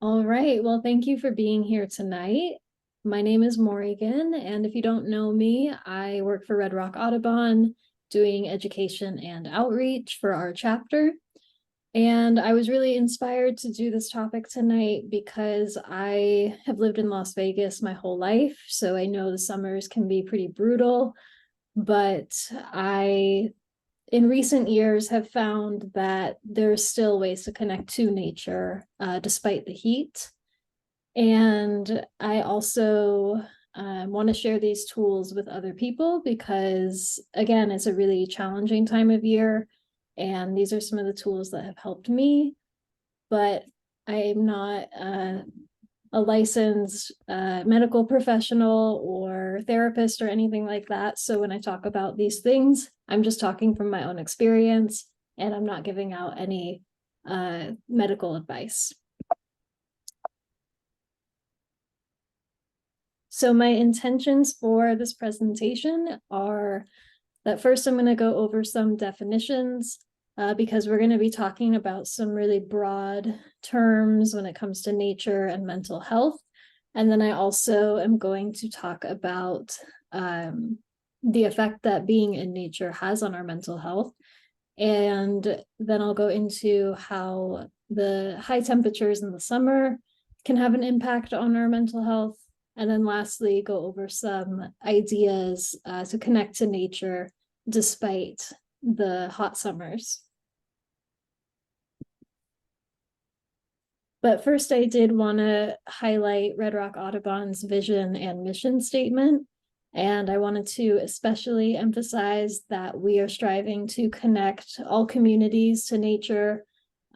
All right. Well, thank you for being here tonight. My name is Morrigan, and if you don't know me, I work for Red Rock Audubon doing education and outreach for our chapter. And I was really inspired to do this topic tonight because I have lived in Las Vegas my whole life. So I know the summers can be pretty brutal, but I in recent years have found that there's still ways to connect to nature despite the heat. And I also want to share these tools with other people because, again, it's a really challenging time of year. And these are some of the tools that have helped me. But I am not a licensed medical professional or therapist or anything like that. So when I talk about these things, I'm just talking from my own experience and I'm not giving out any medical advice. So my intentions for this presentation are that first I'm going to go over some definitions because we're going to be talking about some really broad terms when it comes to nature and mental health. And then I also am going to talk about the effect that being in nature has on our mental health. And then I'll go into how the high temperatures in the summer can have an impact on our mental health. And then lastly, go over some ideas to connect to nature despite the hot summers. But first, I did want to highlight Red Rock Audubon's vision and mission statement. And I wanted to especially emphasize that we are striving to connect all communities to nature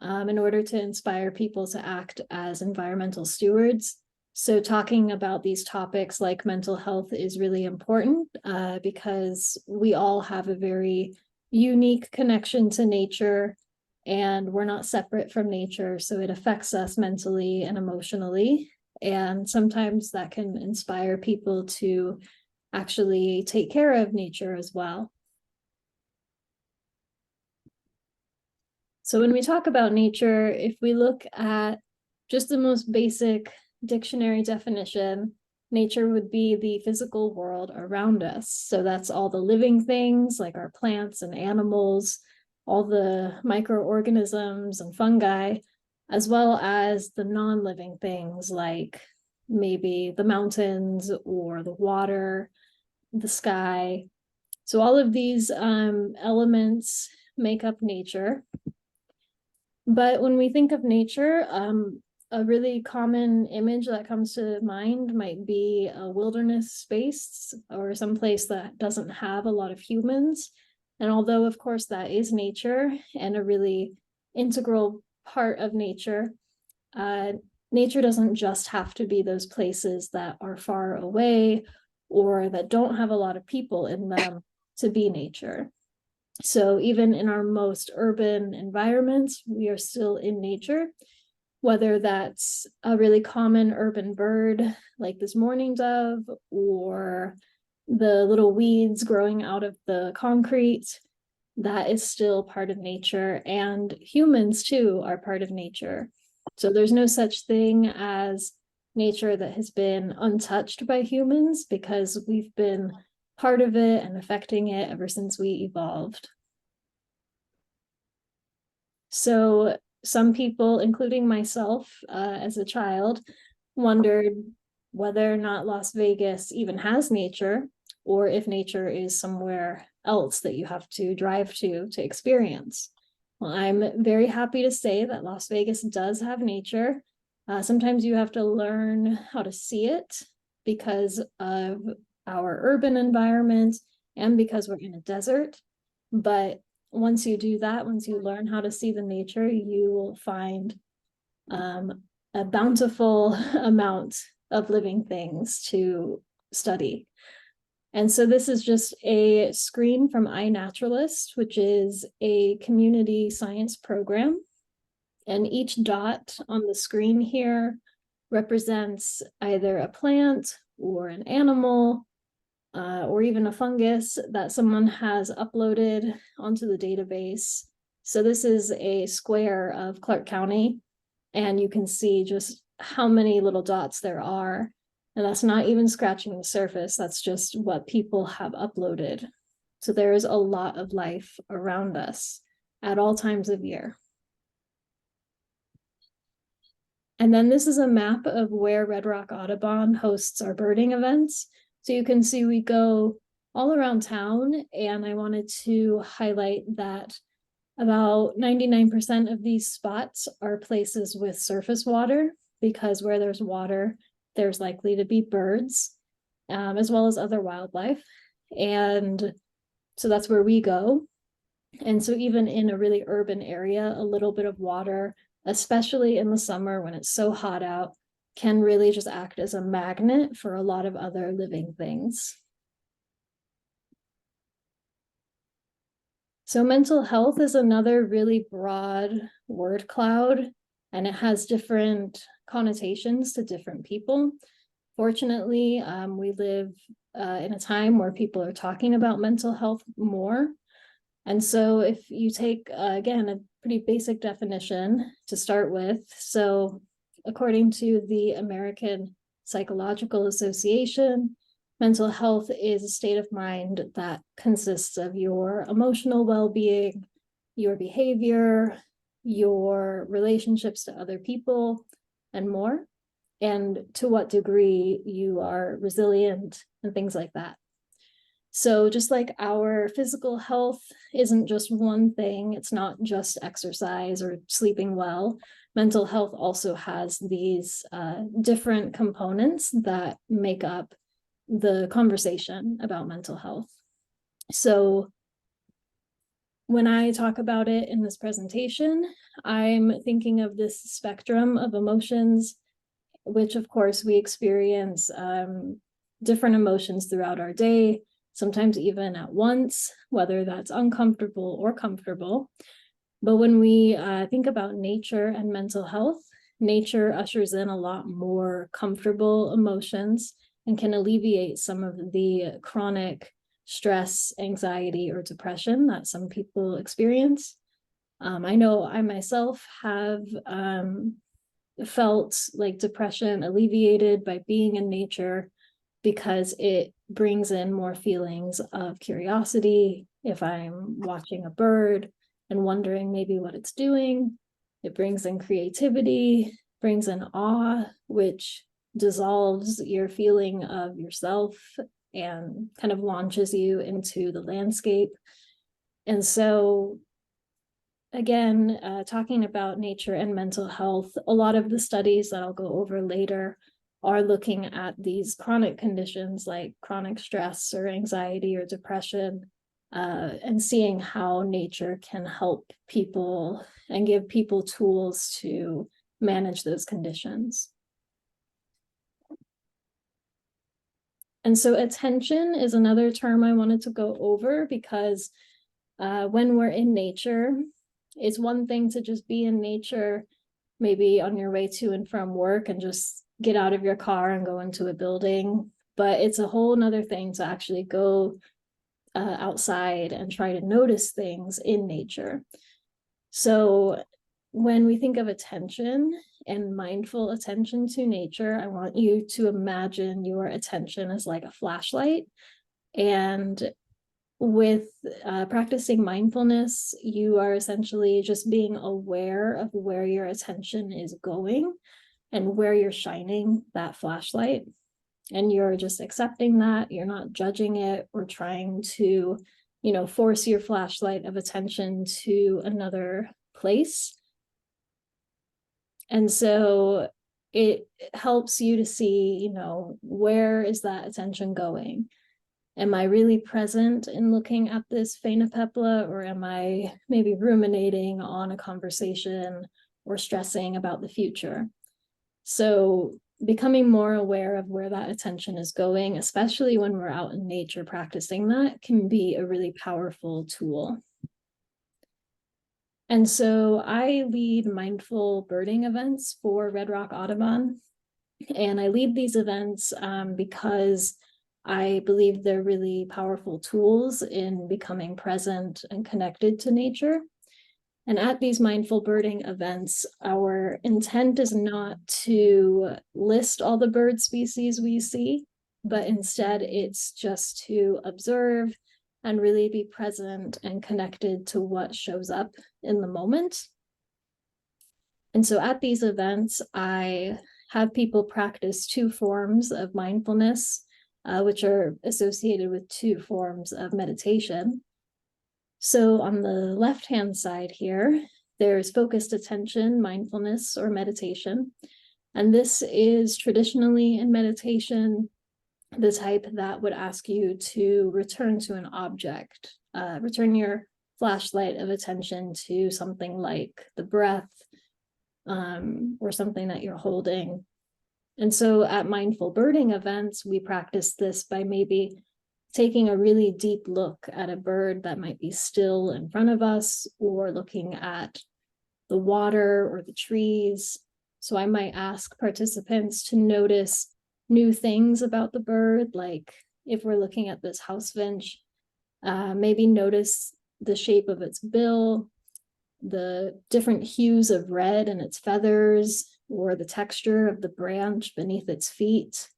in order to inspire people to act as environmental stewards. So talking about these topics like mental health is really important because we all have a very unique connection to nature and we're not separate from nature. So it affects us mentally and emotionally. And sometimes that can inspire people to actually take care of nature as well. So when we talk about nature, if we look at just the most basic dictionary definition, nature would be the physical world around us. So that's all the living things like our plants and animals, all the microorganisms and fungi, as well as the non-living things like maybe the mountains or the water, the sky. So all of these elements make up nature. But when we think of nature, a really common image that comes to mind might be a wilderness space or some place that doesn't have a lot of humans. And although, of course, that is nature and a really integral part of nature, nature doesn't just have to be those places that are far away or that don't have a lot of people in them to be nature. So even in our most urban environments, we are still in nature, whether that's a really common urban bird like this mourning dove or the little weeds growing out of the concrete, that is still part of nature. And humans too are part of nature. So there's no such thing as nature that has been untouched by humans because we've been part of it and affecting it ever since we evolved. So some people, including myself as a child, wondered whether or not Las Vegas even has nature or if nature is somewhere else that you have to drive to experience. Well, I'm very happy to say that Las Vegas does have nature. Sometimes you have to learn how to see it because of our urban environment and because we're in a desert. But once you do that, once you learn how to see the nature, you will find a bountiful amount of living things to study. And so this is just a screen from iNaturalist, which is a community science program. And each dot on the screen here represents either a plant or an animal or even a fungus that someone has uploaded onto the database. So this is a square of Clark County, and you can see just how many little dots there are. And that's not even scratching the surface. That's just what people have uploaded. So there is a lot of life around us at all times of year. And then this is a map of where Red Rock Audubon hosts our birding events. So you can see we go all around town, and I wanted to highlight that about 99% of these spots are places with surface water, because where there's water, there's likely to be birds, as well as other wildlife. And so that's where we go. And so even in a really urban area, a little bit of water, especially in the summer when it's so hot out, can really just act as a magnet for a lot of other living things. So mental health is another really broad word cloud, and it has different connotations to different people. Fortunately, we live in a time where people are talking about mental health more. And so if you take, again, a pretty basic definition to start with. So according to the American Psychological Association, mental health is a state of mind that consists of your emotional well-being, your behavior, your relationships to other people, and more, and to what degree you are resilient and things like that. So just like our physical health isn't just one thing, it's not just exercise or sleeping well, mental health also has these different components that make up the conversation about mental health. So when I talk about it in this presentation, I'm thinking of this spectrum of emotions, which of course we experience different emotions throughout our day, sometimes even at once, whether that's uncomfortable or comfortable. But when we think about nature and mental health, nature ushers in a lot more comfortable emotions and can alleviate some of the chronic stress, anxiety, or depression that some people experience. I know I myself have felt like depression alleviated by being in nature, because it brings in more feelings of curiosity. If I'm watching a bird and wondering maybe what it's doing, it brings in creativity, brings in awe, which dissolves your feeling of yourself and kind of launches you into the landscape. And so again, talking about nature and mental health, a lot of the studies that I'll go over later are looking at these chronic conditions like chronic stress or anxiety or depression, and seeing how nature can help people and give people tools to manage those conditions. And so attention is another term I wanted to go over, because when we're in nature, it's one thing to just be in nature, maybe on your way to and from work, and just get out of your car and go into a building. But it's a whole nother thing to actually go outside and try to notice things in nature. So when we think of attention and mindful attention to nature, I want you to imagine your attention as like a flashlight. And with practicing mindfulness, you are essentially just being aware of where your attention is going and where you're shining that flashlight. And you're just accepting that. You're not judging it or trying to, force your flashlight of attention to another place. And so it helps you to see, where is that attention going? Am I really present in looking at this phainopepla, or am I maybe ruminating on a conversation or stressing about the future? So becoming more aware of where that attention is going, especially when we're out in nature practicing that, can be a really powerful tool. And so I lead mindful birding events for Red Rock Audubon. And I lead these events because I believe they're really powerful tools in becoming present and connected to nature. And at these mindful birding events, our intent is not to list all the bird species we see, but instead it's just to observe and really be present and connected to what shows up in the moment. And so at these events, I have people practice 2 forms of mindfulness, which are associated with 2 forms of meditation. So on the left-hand side here, there's focused attention, mindfulness, or meditation. And this is traditionally in meditation the type that would ask you to return to an object, return your flashlight of attention to something like the breath, or something that you're holding. And so at mindful birding events, we practice this by maybe taking a really deep look at a bird that might be still in front of us, or looking at the water or the trees. So I might ask participants to notice new things about the bird, like if we're looking at this house finch, maybe notice the shape of its bill, the different hues of red in its feathers, or the texture of the branch beneath its feet.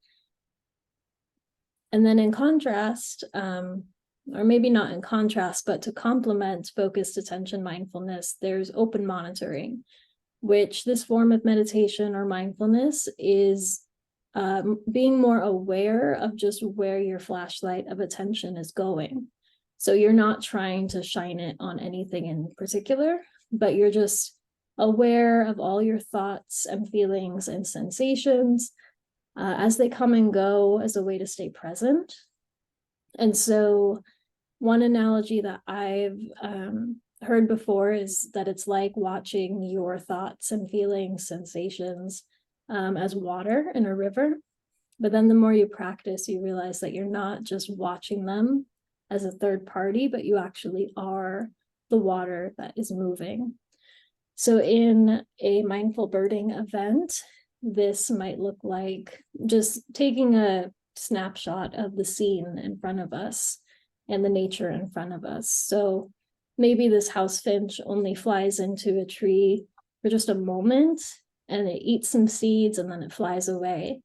And then in contrast, or maybe not in contrast, but to complement focused attention mindfulness, there's open monitoring, which this form of meditation or mindfulness is being more aware of just where your flashlight of attention is going. So you're not trying to shine it on anything in particular, but you're just aware of all your thoughts and feelings and sensations as they come and go, as a way to stay present. And so one analogy that I've heard before is that it's like watching your thoughts and feelings, sensations as water in a river. But then the more you practice, you realize that you're not just watching them as a third party, but you actually are the water that is moving. So in a mindful birding event, this might look like just taking a snapshot of the scene in front of us and the nature in front of us. So maybe this house finch only flies into a tree for just a moment, and it eats some seeds and then it flies away.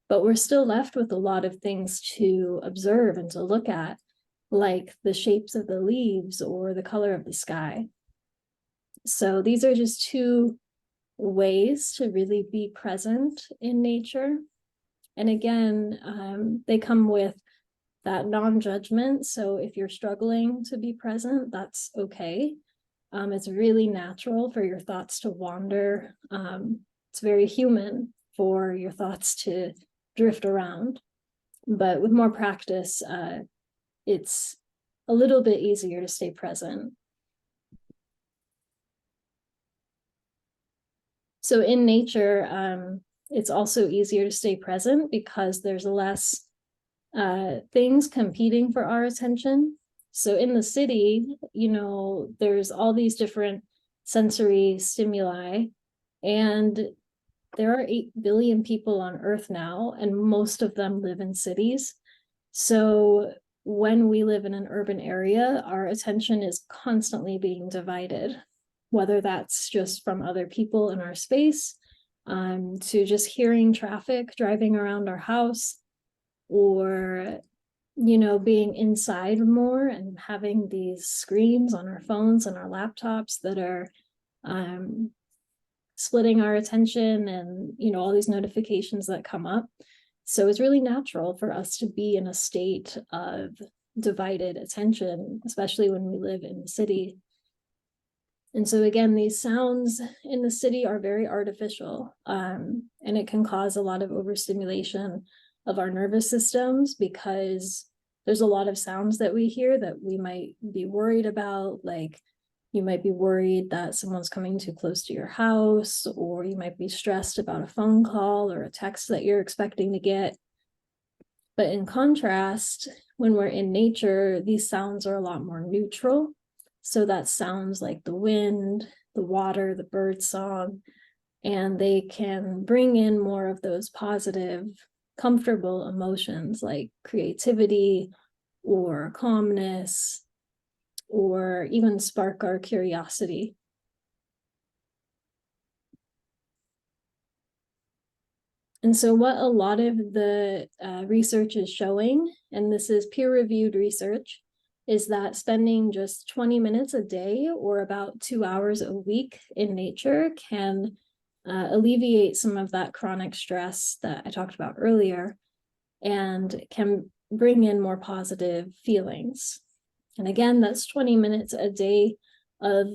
But we're still left with a lot of things to observe and to look at, like the shapes of the leaves or the color of the sky. So these are just 2 ways to really be present in nature. And again, they come with that non-judgment. So if you're struggling to be present, that's okay. It's really natural for your thoughts to wander. It's very human for your thoughts to drift around. But with more practice, it's a little bit easier to stay present. So in nature, it's also easier to stay present because there's less things competing for our attention. So in the city, there's all these different sensory stimuli, and there are 8 billion people on Earth now, and most of them live in cities. So when we live in an urban area, our attention is constantly being divided, whether that's just from other people in our space, to just hearing traffic driving around our house, or being inside more and having these screens on our phones and our laptops that are splitting our attention, and all these notifications that come up. So it's really natural for us to be in a state of divided attention, especially when we live in the city. And so again, these sounds in the city are very artificial, and it can cause a lot of overstimulation of our nervous systems, because there's a lot of sounds that we hear that we might be worried about, like you might be worried that someone's coming too close to your house, or you might be stressed about a phone call or a text that you're expecting to get. But in contrast, when we're in nature, these sounds are a lot more neutral. So that sounds like the wind, the water, the bird song, and they can bring in more of those positive, comfortable emotions like creativity or calmness, or even spark our curiosity. And so what a lot of the research is showing, and this is peer-reviewed research, is that spending just 20 minutes a day or about 2 hours a week in nature can alleviate some of that chronic stress that I talked about earlier, and can bring in more positive feelings. And again, that's 20 minutes a day of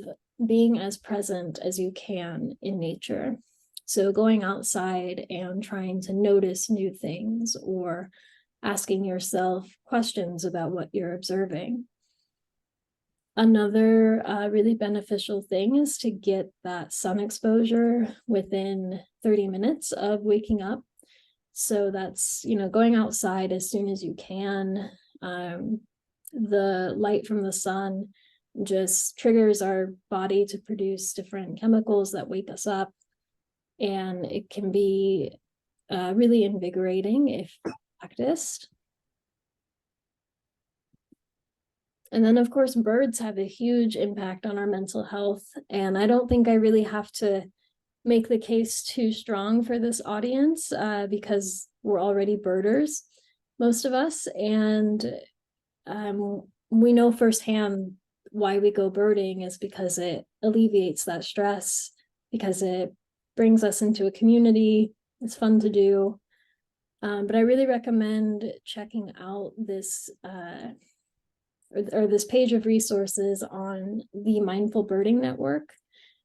being as present as you can in nature. So going outside and trying to notice new things, or asking yourself questions about what you're observing. Another really beneficial thing is to get that sun exposure within 30 minutes of waking up. So that's, going outside as soon as you can. The light from the sun just triggers our body to produce different chemicals that wake us up. And it can be really invigorating if practiced. And then, of course, birds have a huge impact on our mental health. And I don't think I really have to make the case too strong for this audience because we're already birders, most of us. And we know firsthand why we go birding is because it alleviates that stress, because it brings us into a community. It's fun to do. But I really recommend checking out this or this page of resources on the Mindful Birding Network.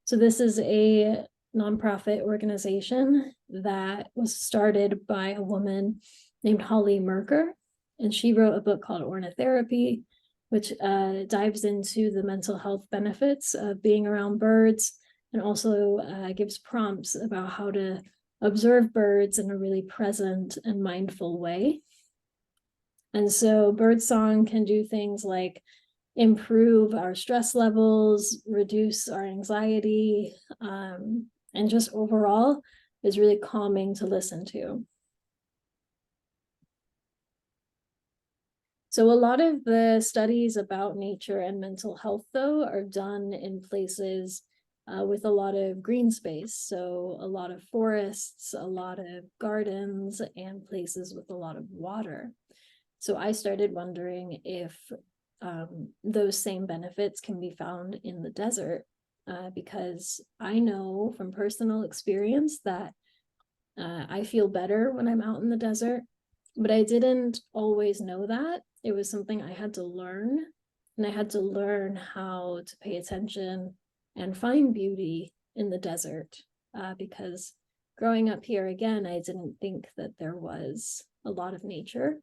So this is a nonprofit organization that was started by a woman named Holly Merker, and she wrote a book called Ornithotherapy, which dives into the mental health benefits of being around birds, and also gives prompts about how to observe birds in a really present and mindful way. And so birdsong can do things like improve our stress levels, reduce our anxiety, and just overall is really calming to listen to. So a lot of the studies about nature and mental health, though, are done in places with a lot of green space. So a lot of forests, a lot of gardens, and places with a lot of water. So I started wondering if those same benefits can be found in the desert, because I know from personal experience that I feel better when I'm out in the desert, but I didn't always know that. It was something I had to learn, and I had to learn how to pay attention and find beauty in the desert, because growing up here, again, I didn't think that there was a lot of nature.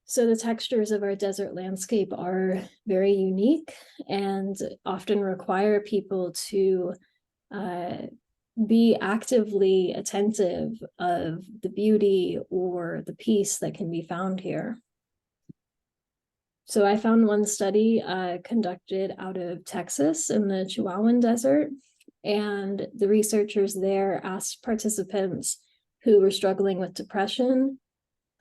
So the textures of our desert landscape are very unique and often require people to be actively attentive of the beauty or the peace that can be found here. So I found one study conducted out of Texas in the Chihuahuan Desert, and the researchers there asked participants who were struggling with depression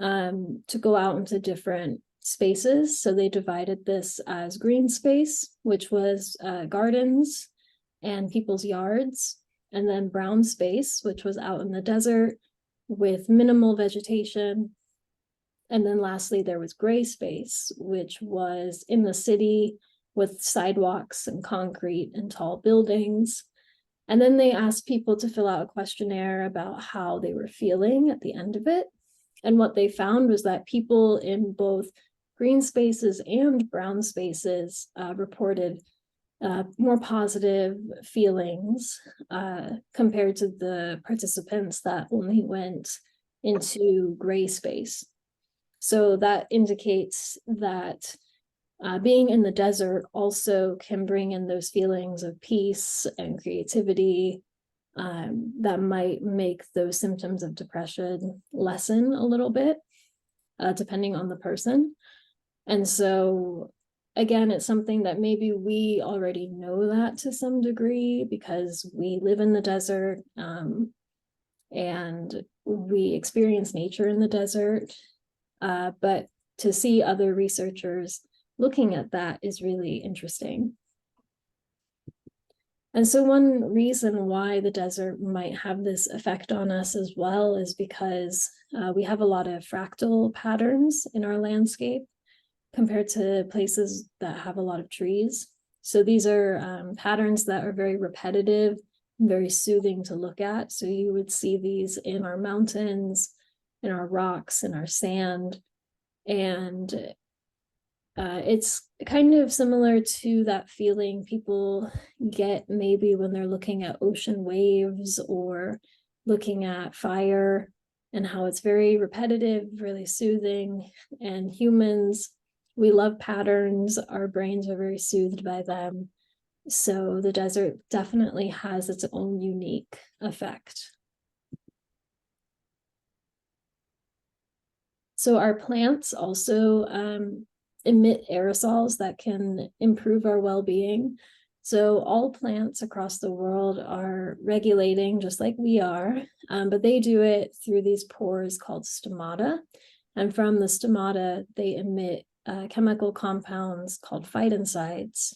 to go out into different spaces. So they divided this as green space, which was gardens and people's yards, and then brown space, which was out in the desert with minimal vegetation. And then lastly, there was gray space, which was in the city with sidewalks and concrete and tall buildings. And then they asked people to fill out a questionnaire about how they were feeling at the end of it. And what they found was that people in both green spaces and brown spaces reported more positive feelings compared to the participants that only went into gray space. So that indicates that being in the desert also can bring in those feelings of peace and creativity that might make those symptoms of depression lessen a little bit, depending on the person. And so, again, it's something that maybe we already know that to some degree because we live in the desert and we experience nature in the desert. But to see other researchers looking at that is really interesting. And so one reason why the desert might have this effect on us as well is because we have a lot of fractal patterns in our landscape compared to places that have a lot of trees. So these are patterns that are very repetitive, very soothing to look at. So you would see these in our mountains, in our rocks, in our sand. And it's kind of similar to that feeling people get maybe when they're looking at ocean waves or looking at fire, and how it's very repetitive, really soothing. And humans, we love patterns. Our brains are very soothed by them. So the desert definitely has its own unique effect. So our plants also emit aerosols that can improve our well-being. So all plants across the world are regulating just like we are, but they do it through these pores called stomata. And from the stomata, they emit chemical compounds called phytoncides.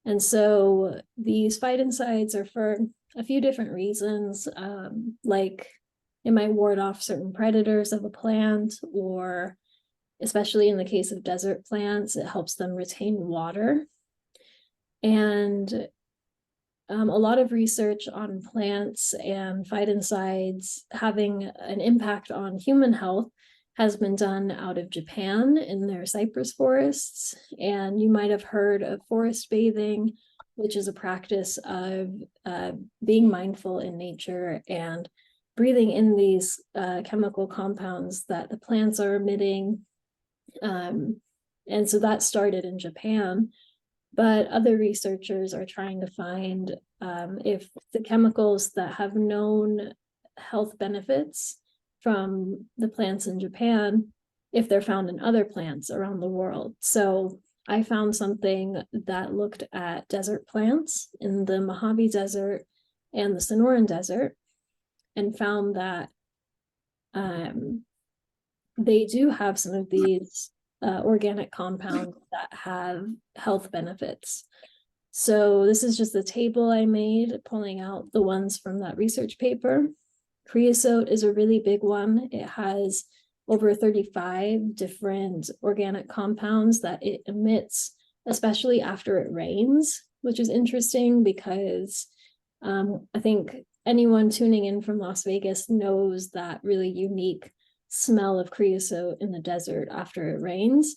And so these phytoncides are for a few different reasons, like it might ward off certain predators of a plant, or especially in the case of desert plants, it helps them retain water. And a lot of research on plants and phytoncides having an impact on human health has been done out of Japan in their cypress forests. And you might have heard of forest bathing, which is a practice of being mindful in nature and breathing in these chemical compounds that the plants are emitting. And so that started in Japan, but other researchers are trying to find if the chemicals that have known health benefits from the plants in Japan, if they're found in other plants around the world. So I found something that looked at desert plants in the Mojave Desert and the Sonoran Desert, and found that they do have some of these organic compounds that have health benefits. So this is just the table I made, pulling out the ones from that research paper. Creosote is a really big one. It has over 35 different organic compounds that it emits, especially after it rains, which is interesting because I think anyone tuning in from Las Vegas knows that really unique smell of creosote in the desert after it rains.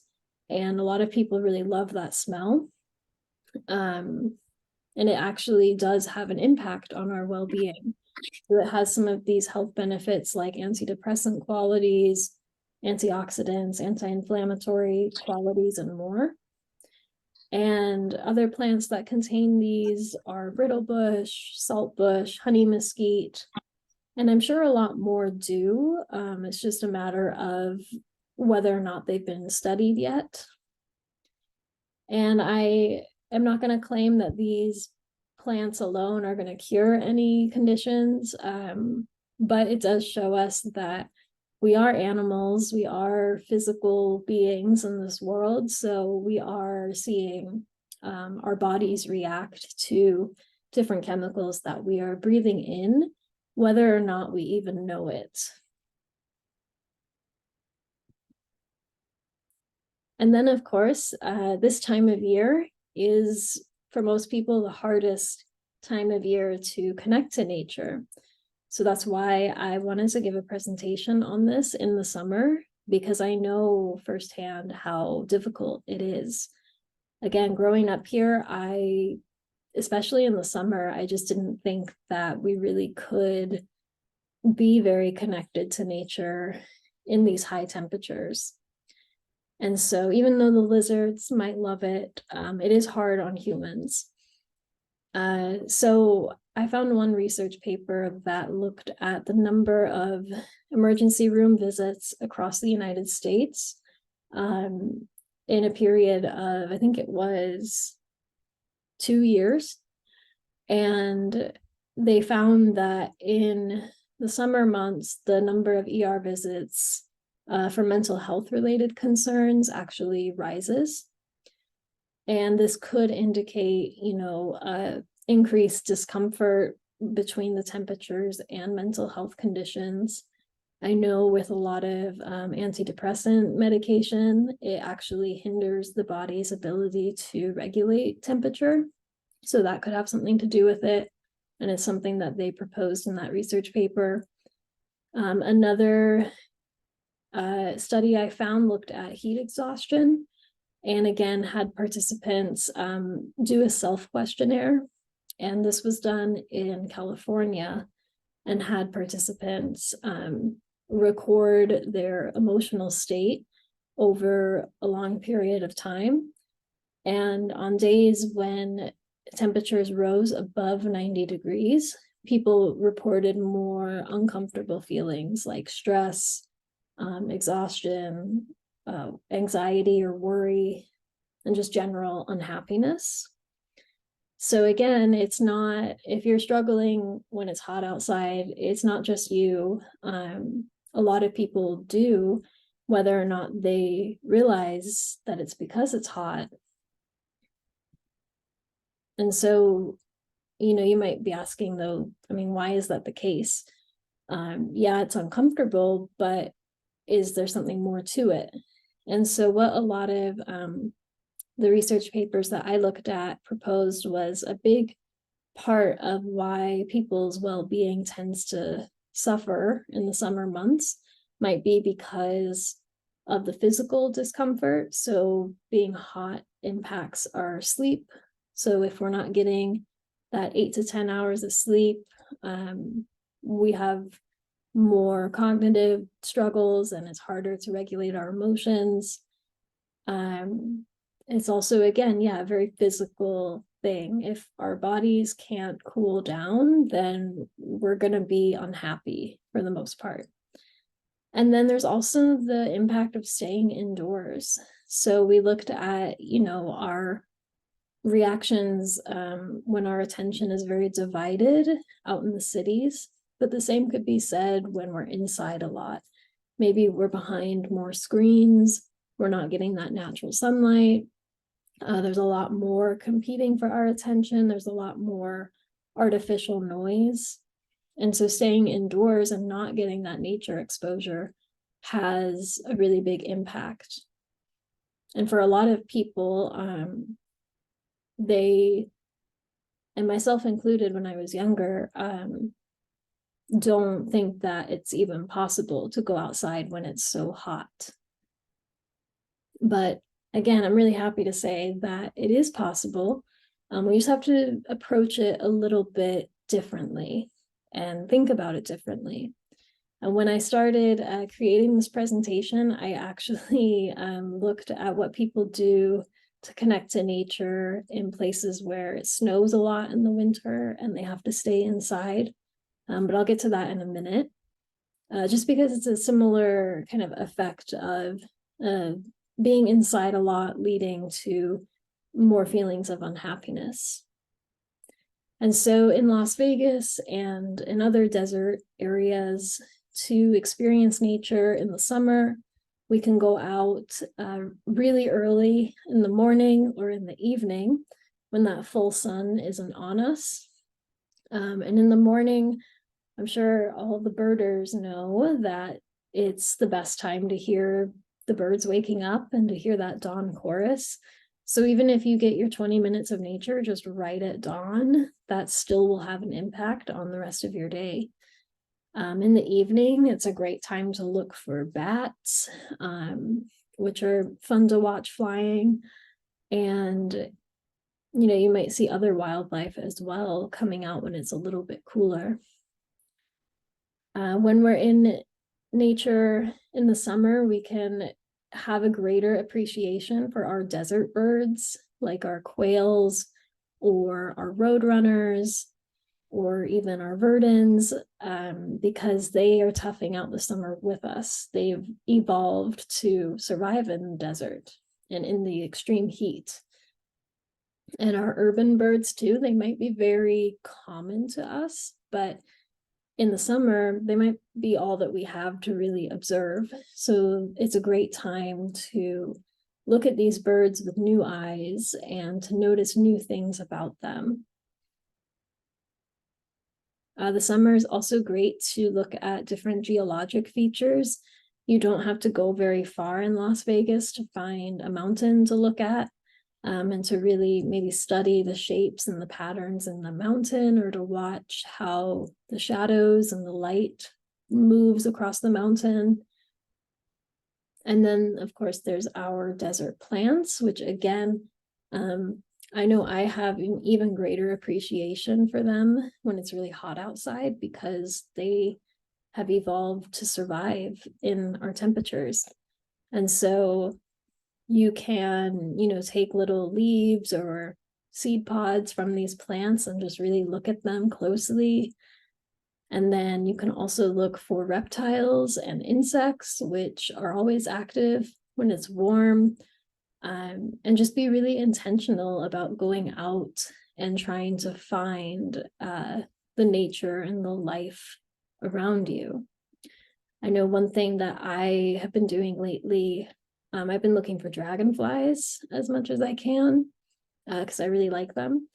And a lot of people really love that smell. And it actually does have an impact on our well-being. So it has some of these health benefits like antidepressant qualities, antioxidants, anti-inflammatory qualities, and more. And other plants that contain these are brittlebush, saltbush, honey mesquite, and I'm sure a lot more do. It's just a matter of whether or not they've been studied yet. And I am not going to claim that these plants alone are going to cure any conditions, but it does show us that we are animals, we are physical beings in this world, so we are seeing our bodies react to different chemicals that we are breathing in, whether or not we even know it. And then, of course, this time of year is, for most people, the hardest time of year to connect to nature. So that's why I wanted to give a presentation on this in the summer, because I know firsthand how difficult it is. Again, growing up here, especially in the summer, I just didn't think that we really could be very connected to nature in these high temperatures. And so even though the lizards might love it, it is hard on humans. So I found one research paper that looked at the number of emergency room visits across the United States in a period of, I think it was 2 years. And they found that in the summer months, the number of ER visits for mental health related concerns actually rises. And this could indicate, increased discomfort between the temperatures and mental health conditions. I know with a lot of antidepressant medication, it actually hinders the body's ability to regulate temperature. So that could have something to do with it. And it's something that they proposed in that research paper. Another study I found looked at heat exhaustion, and again had participants do a self-questionnaire. And this was done in California, and had participants record their emotional state over a long period of time. And on days when temperatures rose above 90 degrees, people reported more uncomfortable feelings like stress, exhaustion, anxiety or worry, and just general unhappiness. So again, it's not, if you're struggling when it's hot outside, it's not just you. A lot of people do, whether or not they realize that it's because it's hot. And so, you might be asking though, why is that the case? Yeah, it's uncomfortable, but is there something more to it? And so what a lot of the research papers that I looked at proposed was a big part of why people's well-being tends to suffer in the summer months might be because of the physical discomfort. So being hot impacts our sleep. So if we're not getting that 8 to 10 hours of sleep, we have more cognitive struggles, and it's harder to regulate our emotions. It's also, again, a very physical thing. If our bodies can't cool down, then we're going to be unhappy for the most part. And then there's also the impact of staying indoors. So we looked at, our reactions when our attention is very divided out in the cities, but the same could be said when we're inside a lot. Maybe we're behind more screens, we're not getting that natural sunlight. There's a lot more competing for our attention. There's a lot more artificial noise. And so staying indoors and not getting that nature exposure has a really big impact. And for a lot of people, they, and myself included when I was younger, don't think that it's even possible to go outside when it's so hot. But again, I'm really happy to say that it is possible. We just have to approach it a little bit differently and think about it differently. And when I started creating this presentation, I actually looked at what people do to connect to nature in places where it snows a lot in the winter and they have to stay inside. But I'll get to that in a minute, just because it's a similar kind of effect of being inside a lot leading to more feelings of unhappiness. And so in Las Vegas and in other desert areas, to experience nature in the summer, we can go out really early in the morning or in the evening when that full sun isn't on us. And in the morning, I'm sure all the birders know that it's the best time to hear the birds waking up and to hear that dawn chorus. So even if you get your 20 minutes of nature just right at dawn, that still will have an impact on the rest of your day. In the evening, it's a great time to look for bats, which are fun to watch flying. And, you might see other wildlife as well coming out when it's a little bit cooler. When we're in nature in the summer, we can have a greater appreciation for our desert birds, like our quails or our roadrunners, or even our verdins, because they are toughing out the summer with us. They've evolved to survive in the desert and in the extreme heat. And our urban birds too, they might be very common to us, but in the summer, they might be all that we have to really observe. So it's a great time to look at these birds with new eyes and to notice new things about them. The summer is also great to look at different geologic features. You don't have to go very far in Las Vegas to find a mountain to look at, and to really maybe study the shapes and the patterns in the mountain, or to watch how the shadows and the light moves across the mountain. And then, of course, there's our desert plants, which again, I know I have an even greater appreciation for them when it's really hot outside, because they have evolved to survive in our temperatures. And so you can, take little leaves or seed pods from these plants and just really look at them closely. And then you can also look for reptiles and insects, which are always active when it's warm. And just be really intentional about going out and trying to find the nature and the life around you. I know one thing that I have been doing lately, I've been looking for dragonflies as much as I can, because I really like them.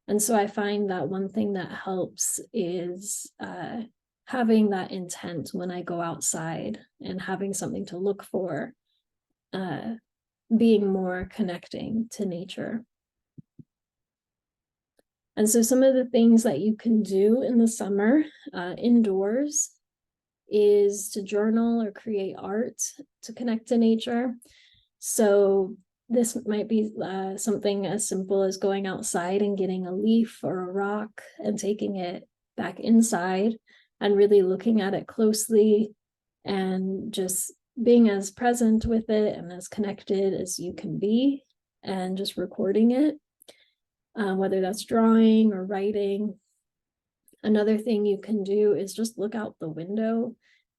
And so I find that one thing that helps is having that intent when I go outside and having something to look for, being more connecting to nature. And so some of the things that you can do in the summer indoors is to journal or create art to connect to nature. So this might be something as simple as going outside and getting a leaf or a rock and taking it back inside and really looking at it closely and just being as present with it and as connected as you can be, and just recording it, whether that's drawing or writing. Another thing you can do is just look out the window.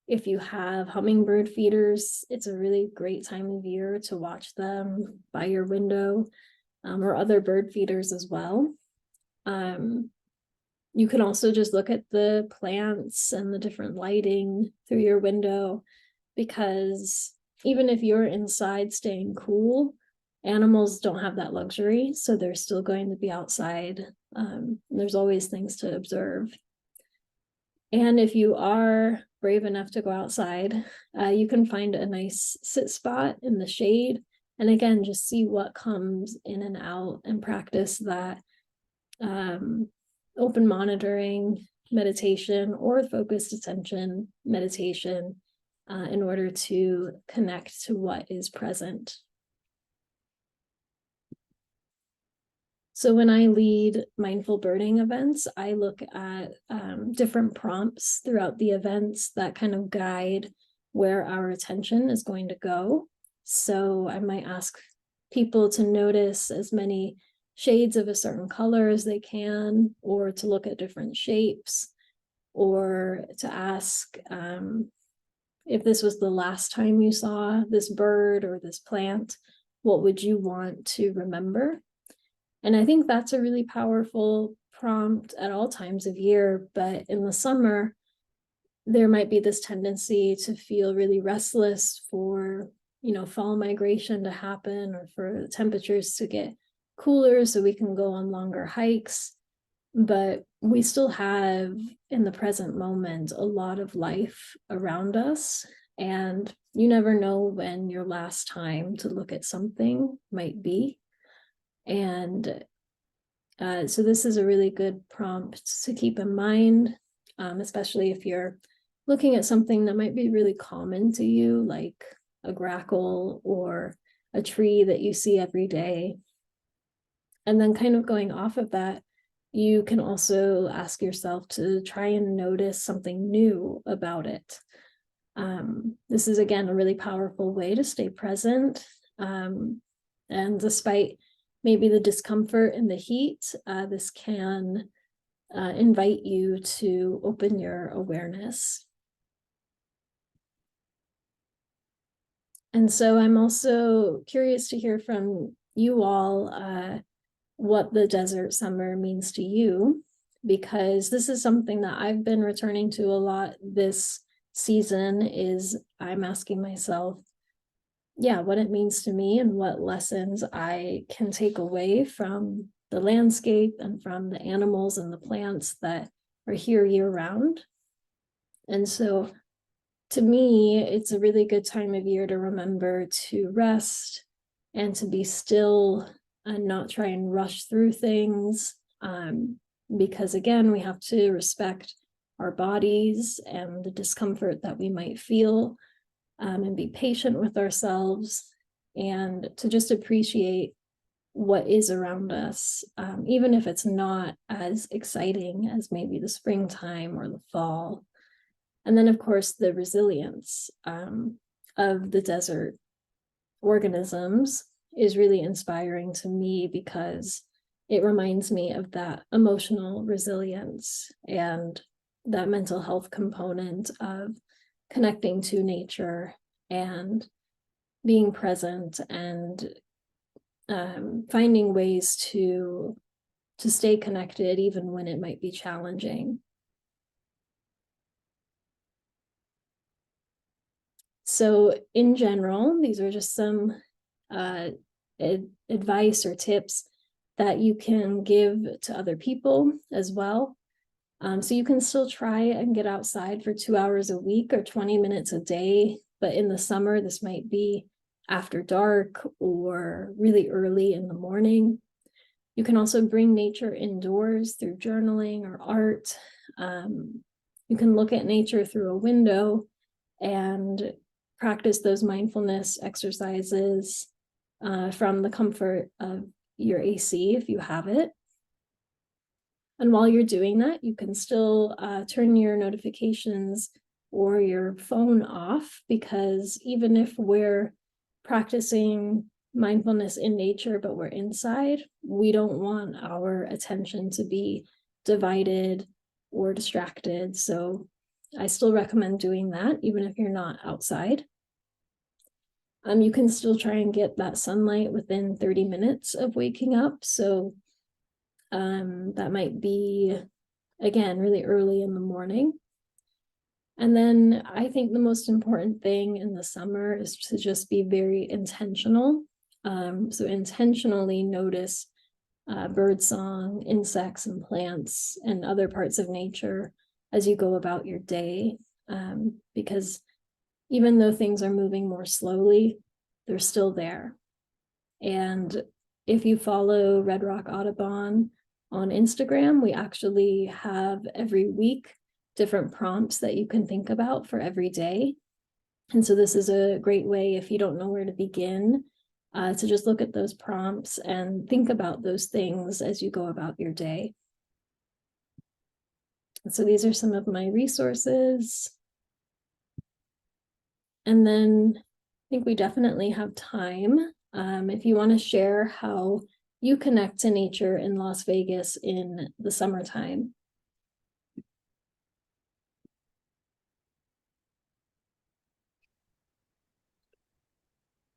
If you have hummingbird feeders, it's a really great time of year to watch them by your window, or other bird feeders as well. You can also just look at the plants and the different lighting through your window, because even if you're inside staying cool, animals don't have that luxury, so they're still going to be outside. There's always things to observe. And if you are brave enough to go outside, you can find a nice sit spot in the shade. And again, just see what comes in and out and practice that open monitoring meditation or focused attention meditation in order to connect to what is present. So when I lead mindful birding events, I look at different prompts throughout the events that kind of guide where our attention is going to go. So I might ask people to notice as many shades of a certain color as they can, or to look at different shapes, or to ask if this was the last time you saw this bird or this plant, what would you want to remember? And I think that's a really powerful prompt at all times of year, but in the summer, there might be this tendency to feel really restless for, fall migration to happen, or for the temperatures to get cooler so we can go on longer hikes. But we still have, in the present moment, a lot of life around us, and you never know when your last time to look at something might be. And so this is a really good prompt to keep in mind, especially if you're looking at something that might be really common to you, like a grackle or a tree that you see every day. And then kind of going off of that, you can also ask yourself to try and notice something new about it. This is, again, a really powerful way to stay present. And despite maybe the discomfort and the heat, this can invite you to open your awareness. And so I'm also curious to hear from you all what the desert summer means to you, because this is something that I've been returning to a lot this season. Is I'm asking myself, what it means to me and what lessons I can take away from the landscape and from the animals and the plants that are here year round. And so to me, it's a really good time of year to remember to rest and to be still and not try and rush through things. Because again, we have to respect our bodies and the discomfort that we might feel, and be patient with ourselves, and to just appreciate what is around us, even if it's not as exciting as maybe the springtime or the fall. And then, of course, the resilience of the desert organisms is really inspiring to me, because it reminds me of that emotional resilience and that mental health component of connecting to nature and being present and finding ways to stay connected even when it might be challenging. So in general, these are just some advice or tips that you can give to other people as well. So you can still try and get outside for 2 hours a week or 20 minutes a day. But in the summer, this might be after dark or really early in the morning. You can also bring nature indoors through journaling or art. You can look at nature through a window and practice those mindfulness exercises from the comfort of your AC if you have it. And while you're doing that, you can still turn your notifications or your phone off, because even if we're practicing mindfulness in nature, but we're inside, we don't want our attention to be divided or distracted. So I still recommend doing that, even if you're not outside. You can still try and get that sunlight within 30 minutes of waking up. So that might be, again, really early in the morning. And then I think the most important thing in the summer is to just be very intentional. So intentionally notice bird song, insects and plants and other parts of nature as you go about your day. Because even though things are moving more slowly, they're still there. And if you follow Red Rock Audubon on Instagram, we actually have every week different prompts that you can think about for every day. And so this is a great way, if you don't know where to begin, to just look at those prompts and think about those things as you go about your day. So these are some of my resources. And then I think we definitely have time. If you want to share how you connect to nature in Las Vegas in the summertime.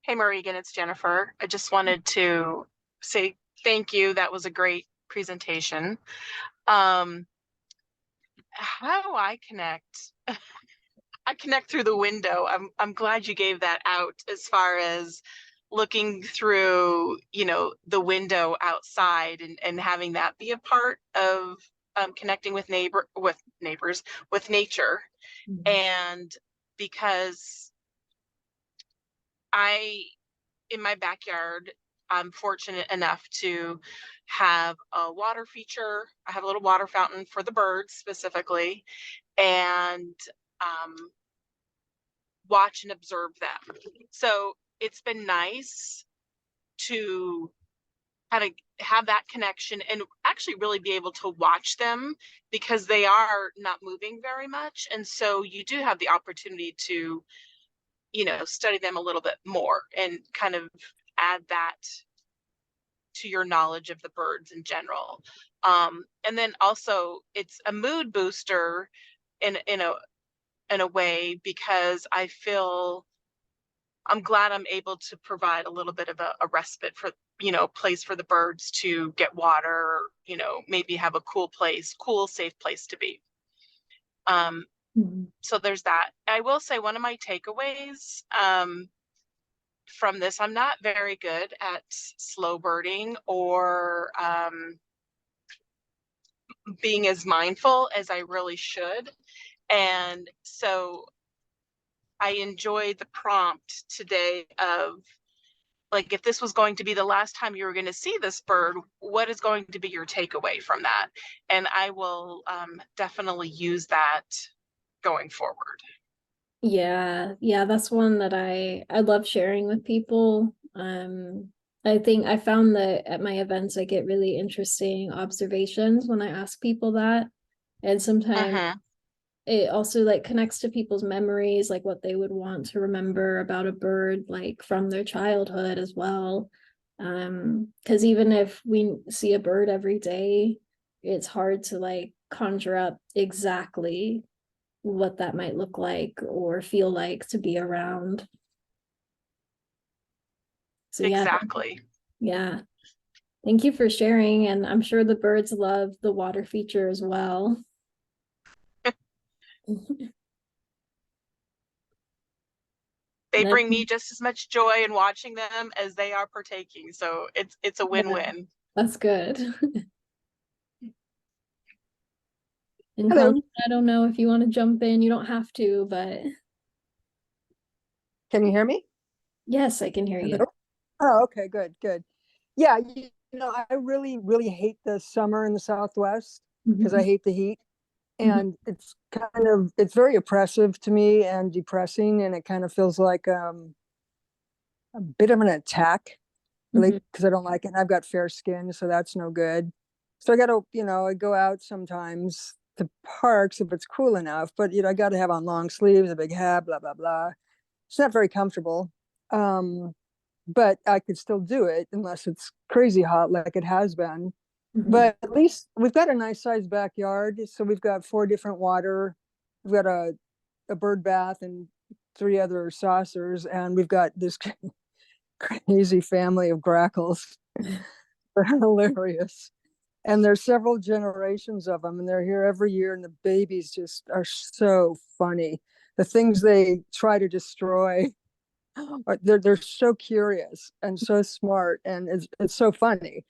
Hey, Morrigan, it's Jennifer. I just wanted to say thank you. That was a great presentation. How I connect? I connect through the window. I'm glad you gave that out as far as looking through, the window outside and having that be a part of connecting with neighbors, with nature. Mm-hmm. And because in my backyard, I'm fortunate enough to have a water feature. I have a little water fountain for the birds specifically, and watch and observe them. So it's been nice to kind of have that connection and actually really be able to watch them, because they are not moving very much. And so you do have the opportunity to, study them a little bit more and kind of add that to your knowledge of the birds in general. And then also it's a mood booster in a way, because I feel I'm glad I'm able to provide a little bit of a respite for, place for the birds to get water, maybe have a cool, safe place to be. So there's that. I will say one of my takeaways from this, I'm not very good at slow birding or being as mindful as I really should. And so I enjoyed the prompt today of, like, if this was going to be the last time you were going to see this bird, what is going to be your takeaway from that? And I will definitely use that going forward. Yeah, yeah, that's one that I love sharing with people. I think I found that at my events I get really interesting observations when I ask people that. And sometimes Mm-hmm. it also like connects to people's memories, like what they would want to remember about a bird, like from their childhood as well. Because even if we see a bird every day, it's hard to like conjure up exactly what that might look like or feel like to be around. So yeah, Exactly. yeah. Thank you for sharing. And I'm sure the birds love the water feature as well. They That, bring me just as much joy in watching them as they are partaking. So it's a yeah, win-win. that's good. And Colin, Hello, I don't know if you want to jump in. You don't have to, but can you hear me? yes, I can hear Hello? you. Oh, okay, good, good. Yeah, I really, really hate the summer in the Southwest because I Mhm, hate the heat. mhm, And it's very oppressive to me and depressing. And it kind of feels like a bit of an attack, really, mhm, because I don't like it. And I've got fair skin, so that's no good. So I got to, I go out sometimes to parks if it's cool enough, but, I got to have on long sleeves, a big hat, blah, blah, blah. It's not very comfortable. Um, but I could still do it unless it's crazy hot like it has been. mhm, But at least we've got a nice sized backyard. So we've got 4 different water. We've got a bird bath and 3 other saucers. And we've got this crazy family of grackles. They're hilarious. And there's several generations of them, and they're here every year. And the babies just are so funny. The things they try to destroy, they're so curious and so smart, and it's so funny.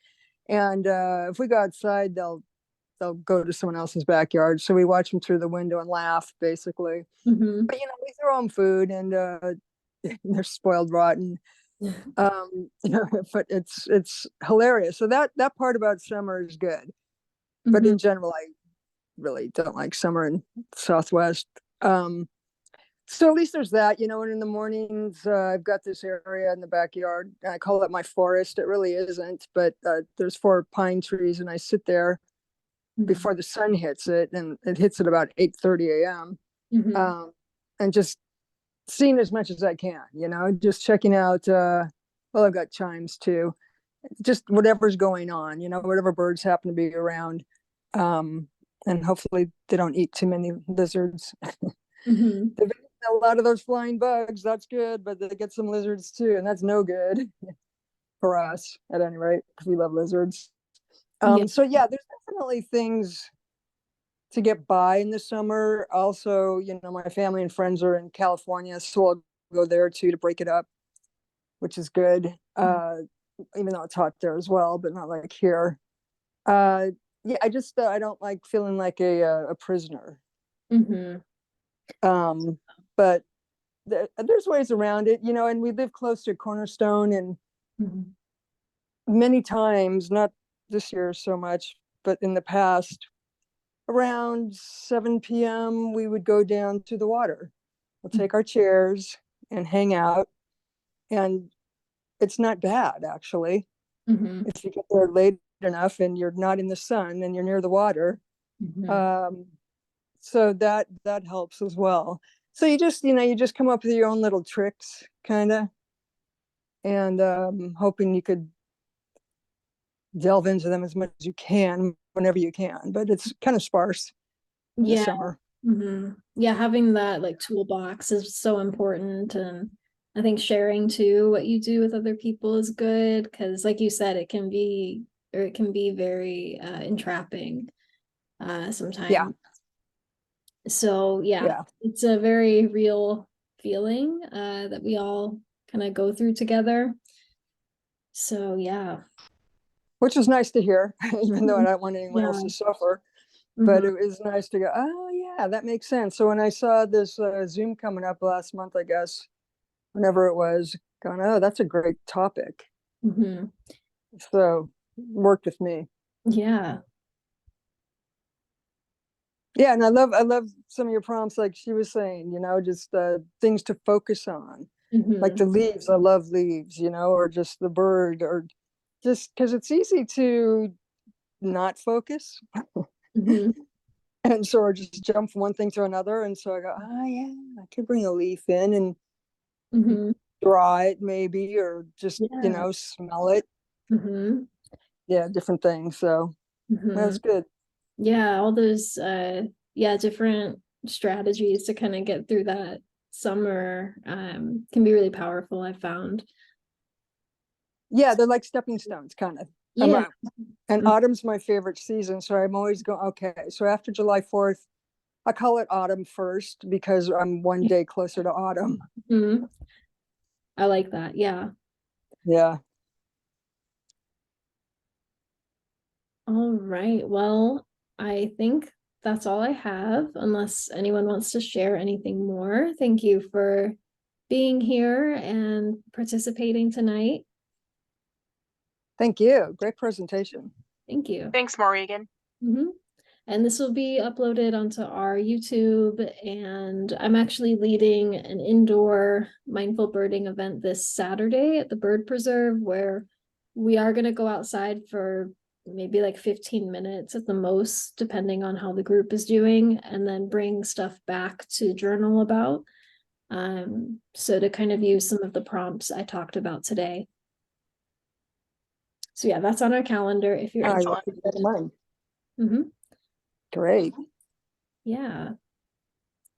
And if we go outside, they'll go to someone else's backyard, so we watch them through the window and laugh, basically. mhm, But we throw them food, and they're spoiled rotten. But it's hilarious. So that part about summer is good. But mhm, in general, I really don't like summer in Southwest. So at least there's that, and in the mornings, I've got this area in the backyard. And I call it my forest. It really isn't, but there's 4 pine trees, and I sit there mhm, before the sun hits it, and it hits at about 8:30 a.m. mhm, And just seeing as much as I can, just checking out. Well, I've got chimes too. Just whatever's going on, whatever birds happen to be around. Um, and hopefully they don't eat too many lizards. mhm. They've eaten a lot of those flying bugs. That's good, but they get some lizards too, and that's no good for us at any rate because we love lizards. Yeah. So yeah, there's definitely things to get by in the summer. Also, my family and friends are in California, so I'll go there too to break it up, which is good. Even though it's hot there as well, but not like here. Uh, yeah, I don't like feeling like a prisoner. Mhm, Um, but there's ways around it, and we live close to Cornerstone, and mhm, many times, not this year so much, but in the past, around 7 p.m., we would go down to the water. We'll take our chairs and hang out, and it's not bad, actually. mhm, If you get there late enough and you're not in the sun and you're near the water. mhm. Um, so that helps as well. So you just come up with your own little tricks, kind of, and hoping you could delve into them as much as you can whenever you can. But it's kind of sparse this Yeah. summer. Yeah, having that like toolbox is so important. And I think sharing too what you do with other people is good because like you said, it can be very entrapping Yeah, sometimes. So yeah, yeah. it's a very real feeling that we all kind of go through together. So yeah. Which is nice to hear, even though I Mhm. don't want anyone else Yeah. to suffer. but Mhm. it was nice to go, oh yeah, that makes sense. So when I saw this Zoom coming up last month, I guess, whenever it was, going, oh, that's a great topic. Mhm. So worked with me. Yeah. Yeah, and I love some of your prompts, like she was saying, just things to focus on, like Mhm. the leaves. I love leaves, or just the bird, or just because it's easy to not focus Mhm. and so, or just jump from one thing to another. And so I go, oh yeah, I could bring a leaf in and Mhm. draw it maybe, or just, Yeah. smell it. Mhm. Yeah, different things. So that's Mhm. good. Yeah, all those yeah, different strategies to kind of get through that summer can be really powerful, I found. Yeah, they're like stepping stones, kind of. Yeah. And autumn's my favorite season. So I'm always going, okay, so after July 4th, I call it autumn first because I'm one day closer to autumn. Mhm. I like that. Yeah. Yeah. All right. Well, I think that's all I have, unless anyone wants to share anything more. Thank you for being here and participating tonight. Thank you. Great presentation. Thank you. Thanks, Morrigan. Mhm. And this will be uploaded onto our YouTube. And I'm actually leading an indoor mindful birding event this Saturday at the Bird Preserve, where we are going to go outside for maybe like 15 minutes at the most, depending on how the group is doing, and then bring stuff back to journal about. So to kind of use some of the prompts I talked about today. So yeah, that's on our calendar if you're I will Excellent. keep that in mind. Mhm. Great. Yeah.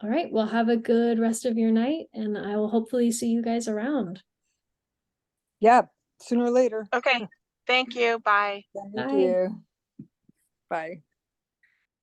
All right. Well, have a good rest of your night, and I will hopefully see you guys around. Yeah. Sooner or later. Okay. Thank you. Bye. Thank Bye. you. Bye.